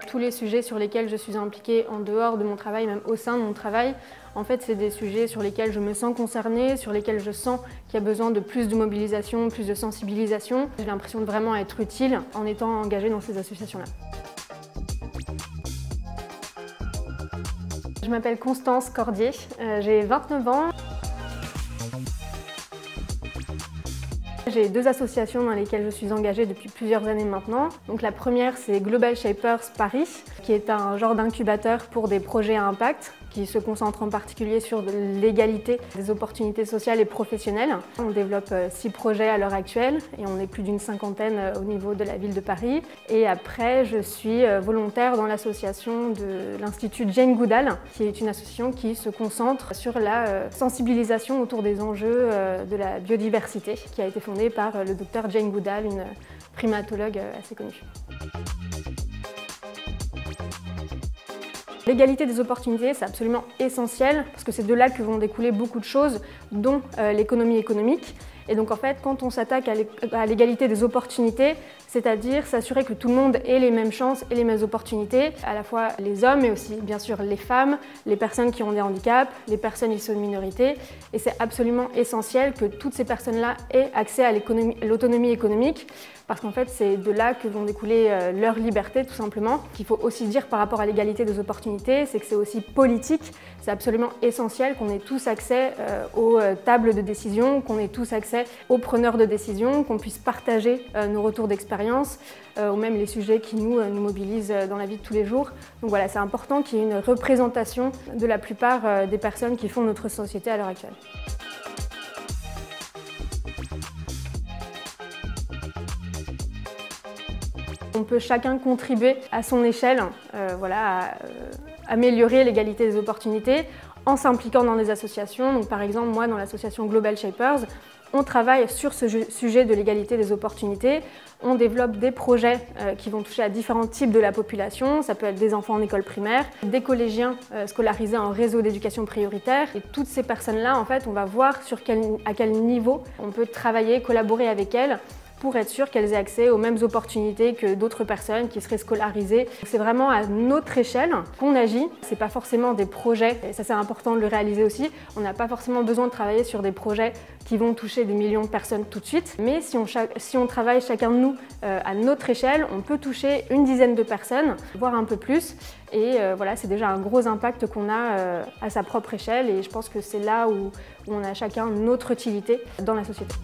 tous les sujets sur lesquels je suis impliquée en dehors de mon travail, même au sein de mon travail, en fait, c'est des sujets sur lesquels je me sens concernée, sur lesquels je sens qu'il y a besoin de plus de mobilisation, plus de sensibilisation. J'ai l'impression de vraiment être utile en étant engagée dans ces associations-là. Je m'appelle Constance Cordier, j'ai 29 ans. J'ai 2 associations dans lesquelles je suis engagée depuis plusieurs années maintenant. Donc la première, c'est Global Shapers Paris, qui est un genre d'incubateur pour des projets à impact, qui se concentre en particulier sur l'égalité des opportunités sociales et professionnelles. On développe 6 projets à l'heure actuelle et on est plus d'une cinquantaine au niveau de la ville de Paris. Et après, je suis volontaire dans l'association de l'Institut Jane Goodall, qui est une association qui se concentre sur la sensibilisation autour des enjeux de la biodiversité, qui a été fondée par le docteur Jane Goodall, une primatologue assez connue. L'égalité des opportunités, c'est absolument essentiel parce que c'est de là que vont découler beaucoup de choses, dont l'économie économique. Et donc en fait, quand on s'attaque à l'égalité des opportunités, c'est-à-dire s'assurer que tout le monde ait les mêmes chances et les mêmes opportunités, à la fois les hommes mais aussi bien sûr les femmes, les personnes qui ont des handicaps, les personnes issues de minorités. Et c'est absolument essentiel que toutes ces personnes-là aient accès à l'autonomie économique parce qu'en fait, c'est de là que vont découler leur liberté tout simplement. Ce qu'il faut aussi dire par rapport à l'égalité des opportunités, c'est que c'est aussi politique. C'est absolument essentiel qu'on ait tous accès aux tables de décision, qu'on ait tous accès aux preneurs de décision, qu'on puisse partager nos retours d'expérience ou même les sujets qui nous mobilisent dans la vie de tous les jours. Donc voilà, c'est important qu'il y ait une représentation de la plupart des personnes qui font notre société à l'heure actuelle. On peut chacun contribuer à son échelle à améliorer l'égalité des opportunités en s'impliquant dans des associations. Donc, par exemple, moi, dans l'association Global Shapers, on travaille sur ce sujet de l'égalité des opportunités. On développe des projets qui vont toucher à différents types de la population. Ça peut être des enfants en école primaire, des collégiens scolarisés en réseau d'éducation prioritaire. Et toutes ces personnes-là, en fait, on va voir à quel niveau on peut travailler, collaborer avec elles pour être sûr qu'elles aient accès aux mêmes opportunités que d'autres personnes qui seraient scolarisées. C'est vraiment à notre échelle qu'on agit. Ce n'est pas forcément des projets, et ça c'est important de le réaliser aussi. On n'a pas forcément besoin de travailler sur des projets qui vont toucher des millions de personnes tout de suite. Mais si on travaille chacun de nous à notre échelle, on peut toucher une dizaine de personnes, voire un peu plus. Et voilà, c'est déjà un gros impact qu'on a à sa propre échelle. Et je pense que c'est là où on a chacun notre utilité dans la société.